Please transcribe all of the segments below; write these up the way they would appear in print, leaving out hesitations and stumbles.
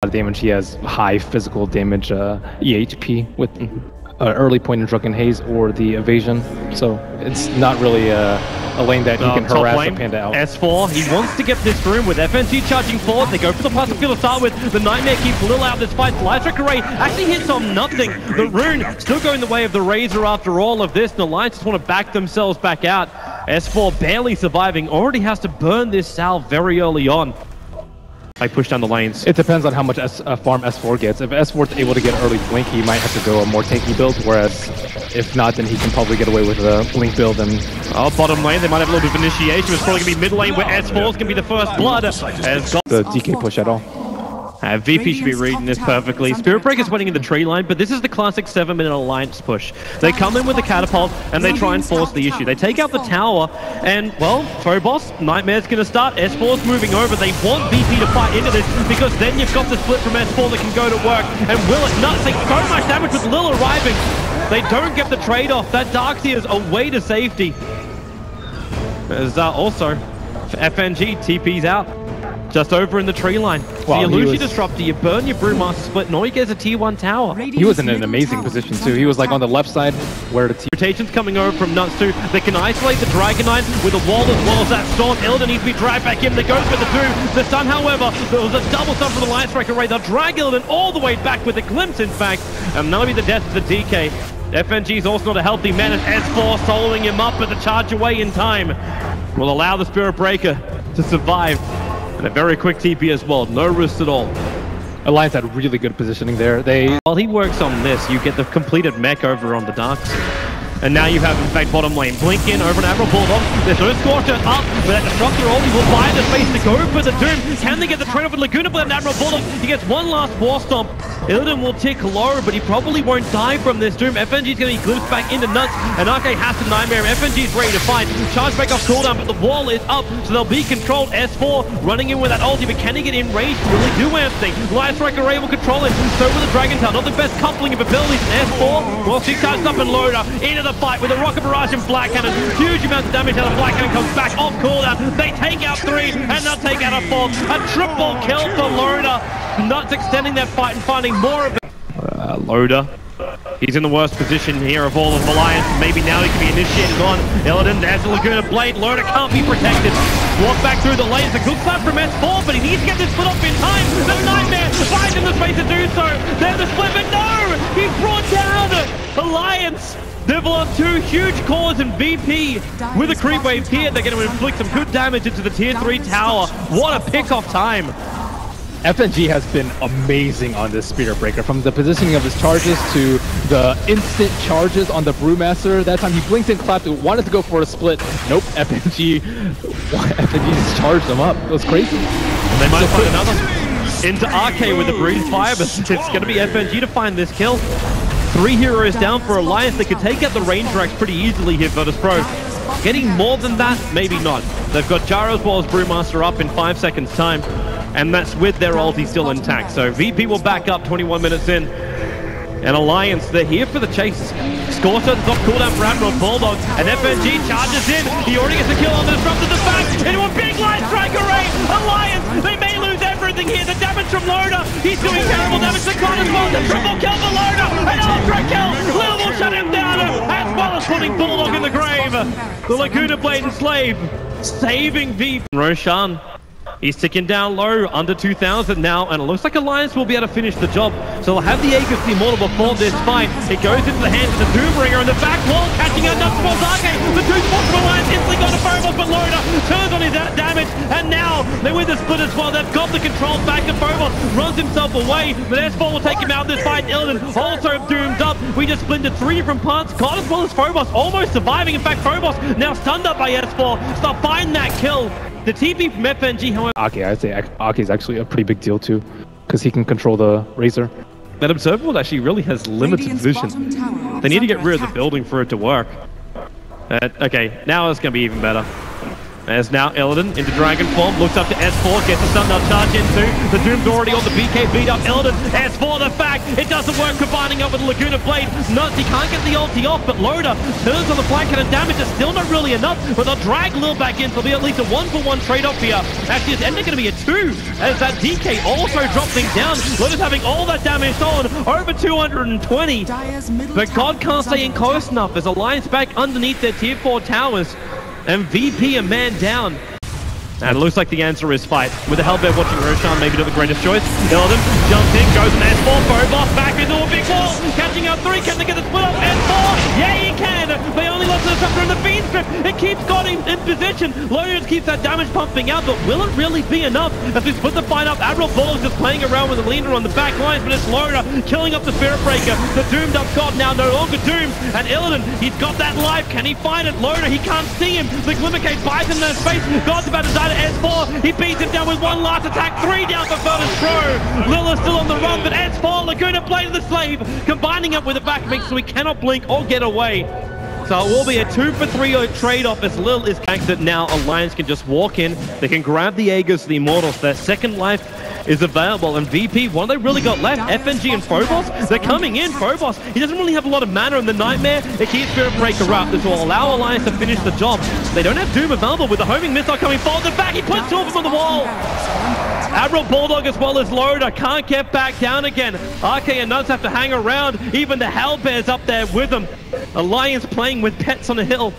of damage. He has high physical damage EHP with early point and Drunken Haze or the evasion. So it's not really a lane that he can harass the Panda out. S4, he wants to get this room with FNG charging forward. They go for the Plasma Field to start with. The Nightmare keeps Lil out of this fight. Light Strike Array actually hits on nothing. The Rune still going the way of the Razor after all of this. And the Alliance just want to back themselves back out. S4 barely surviving, already has to burn this salve very early on. I push down the lanes. It depends on how much farm S4 gets. If S4 is able to get early Blink, he might have to go a more tanky build, whereas if not, then he can probably get away with a Blink build. And bottom lane, they might have a little bit of initiation. It's probably going to be mid lane where S4 is going to be the first blood. The DK push at all. VP should be reading this perfectly. Spirit Breaker's winning in the tree line, but this is the classic 7-minute Alliance push. They come in with the catapult, and they try and force the issue. They take out the tower, and, well, Phobos, Nightmare's going to start. S4's moving over. They want VP to fight into this, because then you've got the split from S4 that can go to work. And Will it not take so much damage with Lil arriving? They don't get the trade-off. That Darkseer's away to safety. There's also FNG, TP's out. Just over in the tree line. So you lose your Disruptor, you burn your Brewmaster split, and all you get is a tier 1 tower. He was in an amazing position too. He was like on the left side where the rotation's coming over from Nuts too. They can isolate the Dragon Knight with a wall as well as that Storm. Illidan needs to be dragged back in. They go for the Doom. The stun, however, there was a double stun from the Light Strike Array. They'll drag Illidan all the way back with a glimpse, in fact. And that'll be the death of the DK. FNG's also not a healthy man, and S4 soloing him up, but the charge away in time will allow the Spirit Breaker to survive. And a very quick TP as well, no risk at all. Alliance had really good positioning there. While he works on this, you get the completed mech over on the Darkseer. And now you have, in fact, bottom lane. Blink in over an Admiral Bulldog. There's no Scorcher up, but that Disruptor only will find the space to go for the Doom. Can they get the trade-off with Laguna Blade and Admiral Bulldog? He gets one last War Stomp. Illidan will tick low, but he probably won't die from this Doom. FNG's going to be glimpsed back into Nuts, and RK has to Nightmare. FNG's ready to fight. Charge back off cooldown, but the wall is up, so they'll be controlled. S4 running in with that ulti, but can he get in range to really do anything? Light Strike Array will control him. So will the Dragon Tail. Not the best coupling of abilities. S4, well, she charges up and loader into the fight with a Rocket Barrage and Black Cannon. Huge amounts of damage, and the Black Cannon comes back off cooldown. They take out 3, and they'll take out a 4. A triple kill for Loader. Nuts extending that fight and finding more of it. Loader. He's in the worst position here of all of Alliance. Maybe now he can be initiated on. Illidan, there's the Laguna Blade. Loader can't be protected. Walk back through the lanes. A good slap from S4, but he needs to get this split off in time. The Nightmare finds him the space to do so. There's the split, but no! He's brought down Alliance. They've lost 2 huge cores in VP. With a creep wave here, they're going to inflict some good damage into the tier 3 tower. What a pick-off time. FNG has been amazing on this Spirit Breaker. From the positioning of his charges to the instant charges on the Brewmaster. That time he blinked and clapped, wanted to go for a split. Nope, FNG just charged him up. It was crazy. And they might find another. Into RK with the Breeze Fire, but it's going to be FNG to find this kill. 3 heroes down for Alliance. They could take out the range racks pretty easily here, Virtus Pro. Getting more than that, maybe not. They've got Gyro as well as Brewmaster up in 5 seconds time, and that's with their ulti still intact. So VP will back up 21 minutes in. And Alliance, they're here for the chase. Scorchion's off cooldown for Admiral Bulldog, and FNG charges in. He already gets a kill on the Disruptor the back into a big Light Strike Array. Alliance, they may lose everything here. The damage from Loader, he's doing terrible damage to Con as well. The triple kill for Loader, an ultra kill. Lil will shut him down, as well as putting Bulldog in the grave. The Laguna Blade and Slave saving VP. Roshan. He's ticking down low, under 2,000 now, and it looks like Alliance will be able to finish the job. So they'll have the Aegis the Immortal before this fight. It goes into the hands of the Doombringer, and the back wall catching out Nuts for Arcade. The 2 spots from Alliance instantly got a Phobos, but Loader turns on his damage, and now they're with the split as well. They've got the control back, and Phobos runs himself away, but S4 will take him out of this fight. Illidan also doomed up. We just splintered 3 different parts. God as well as Phobos almost surviving. In fact, Phobos now stunned up by S4. Stop finding that kill. The TP from FNG, however... Aki, I'd say Aki is actually a pretty big deal too, because he can control the Razor. That Observable actually really has limited vision. They need to get rid of the building for it to work. Okay, now it's going to be even better. As now Illidan into Dragon form, looks up to S4, gets the stun, now charge into. The Doom's already on the BK, beat up Illidan. S4 the fact, it doesn't work combining up with Laguna Blade. Nuts, he can't get the ulti off, but Loda turns on the flank and damage is still not really enough, but they'll drag Lil back in, so there'll be at least a 1-for-1 trade-off here. Actually, it's ending going to be a 2, as that DK also dropped things down. Loda's having all that damage on, over 220. But God can't stay in close enough as Alliance back underneath their tier 4 towers. And VP a man down. And it looks like the answer is fight. With the Hellbear watching Roshan, maybe not the greatest choice. Illidan jumps in, goes an S4, Phobos back into a big wall. Catching out 3, can they get the split up? S4, yeah you can! They only lost the disruptor in the Fiend Strip. It keeps God in position. Loda keeps that damage pumping out, but will it really be enough? As we split the fight up, Admiral Bullock just playing around with the leader on the back lines, but it's Loda killing up the Spirit Breaker. The doomed up God now no longer doomed. And Illidan, he's got that life. Can he find it? Loda, he can't see him. The Glimmercade buys him in that space. God's about to die to S4. He beats him down with one last attack. 3 down for Virtus Pro. Lila's still on the run, but S4, Laguna Blade of the Slave, combining up with the back mix so he cannot blink or get away. So it will be a 2-for-3 trade-off as Lil is back that now Alliance can just walk in. They can grab the Aegis, the Immortals. Their second life is available. And VP, what have they really got left? FNG and Phobos? They're coming in. Phobos, he doesn't really have a lot of mana in the Nightmare. It keeps Spirit Breaker up. This will allow Alliance to finish the job. They don't have Doom available with the homing missile coming forward. The back, he puts 2 of them on the wall. Admiral Bulldog as well as Loda can't get back down again. RK and Nuts have to hang around. Even the Hellbear's up there with them. Alliance playing with pets on a hill.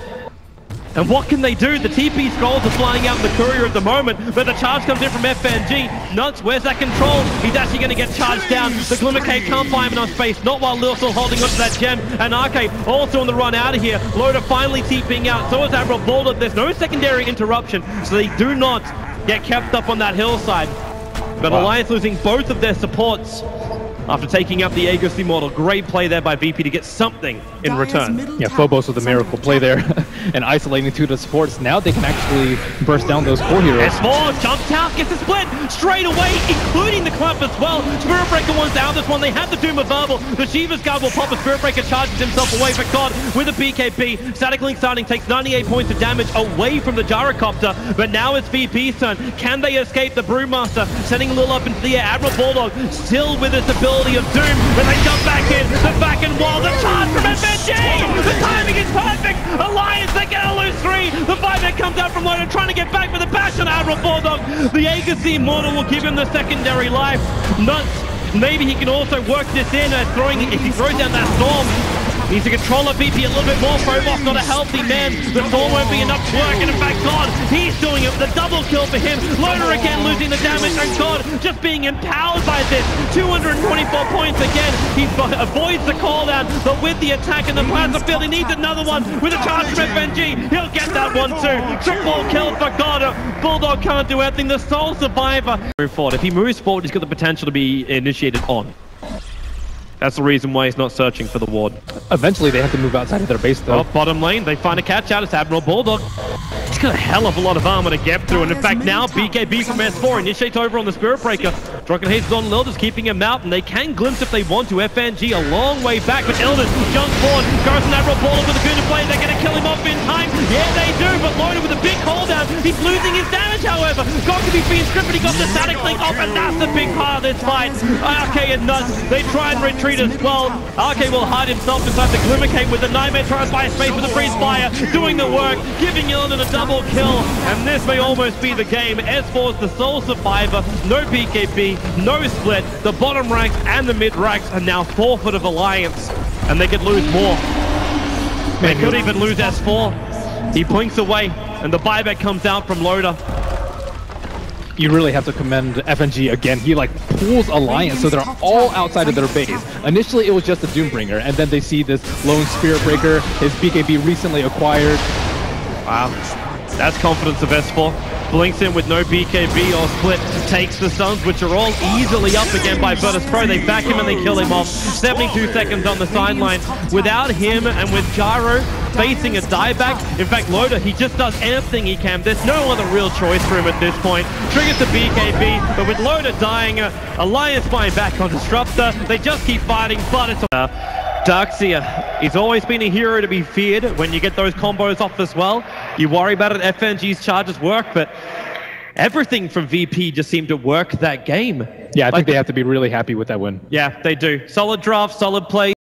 And what can they do? The TP scrolls are flying out in the courier at the moment, but the charge comes in from FNG. Nuts, where's that control? He's actually going to get charged down. The Glimmercade can't find enough space, not while Lil's still holding onto that gem. And RK also on the run out of here. Loda finally TPing out, so is Admiral Bulldog. There's no secondary interruption, so they do not get kept up on that hillside. But wow. Alliance losing both of their supports after taking up the Aegis Immortal. Great play there by VP to get something in return. Yeah, Phobos with a miracle play there and isolating 2 of the supports. Now they can actually burst down those core heroes. S4 jumps out, gets a split straight away, including the clump as well. Spirit Breaker wants out this one. They have the Doom available. The Shiva's Guard will pop. A Spirit Breaker charges himself away, but God with a BKB. Static Link starting takes 98 points of damage away from the Gyrocopter, but now it's VP's turn. Can they escape the Brewmaster? Sending Lil up into the air. Admiral Bulldog still with his ability of Doom, but they jump back in, the back end wall, the charge from FNG! The timing is perfect! Alliance, they're gonna lose 3! The 5-hit comes out from Loda, trying to get back with a bash on Admiral Bulldog. The Aegis Immortal will give him the secondary life. Nuts, maybe he can also work this in, if he throws down that Storm. Needs to control a VP a little bit more. Phobos not a healthy man. The Storm won't be enough to work. And in fact, God, he's doing it. The double kill for him. Loda again losing the damage. And God just being empowered by this. 224 points again. He avoids the call down. But with the attack in the plasma field, he needs another one. With a charge from FNG, he'll get that one too. Triple kill for God. Bulldog can't do anything. The sole survivor. Move forward. If he moves forward, he's got the potential to be initiated on. That's the reason why he's not searching for the ward. Eventually, they have to move outside of their base, though. Well, bottom lane, they find a catch out. It's Admiral Bulldog. He's got a hell of a lot of armor to get through. And in fact, now BKB from S4 initiates over on the Spirit Breaker. Drunken Haste on Lil, just keeping him out. And they can glimpse if they want to. FNG a long way back. But Illidan jumps forward. Goes to Admiral Bulldog with a good play. They're going to kill him off in time. Yeah, they do. But Loda with a big hold down. He's losing his damage, however. Got to be being stripped, but he got the static link off. And that's the big part of this fight. RK and Nuts, they try and retreat as well. RK will hide himself inside the Glimmercade with the Nightmare, tries to buy space with the Freeze Fire, doing the work, giving Illidan a double kill, and this may almost be the game. S4 is the sole survivor, no BKB, no split. The bottom ranks and the mid ranks are now forfeit of Alliance, and they could lose more. They could even lose S4. He blinks away, and the buyback comes out from Loda. You really have to commend FNG again. He like pulls Alliance so they're all outside of their base. Initially it was just a Doombringer, and then they see this lone Spirit Breaker, his BKB recently acquired. Wow, that's confidence of S4. Blinks in with no BKB or split, takes the stuns, which are all easily up again by Virtus Pro. They back him and they kill him off. 72 seconds on the sideline. Without him and with Gyro facing a dieback, in fact, Loda, he just does anything he can. There's no other real choice for him at this point. Triggers the BKB, but with Loda dying, Alliance buying back on Disruptor. They just keep fighting, but it's Darkseer, he's always been a hero to be feared when you get those combos off as well. You worry about it, FNG's charges work, but everything from VP just seemed to work that game. Yeah, I think they have to be really happy with that win. Yeah, they do. Solid draft, solid play.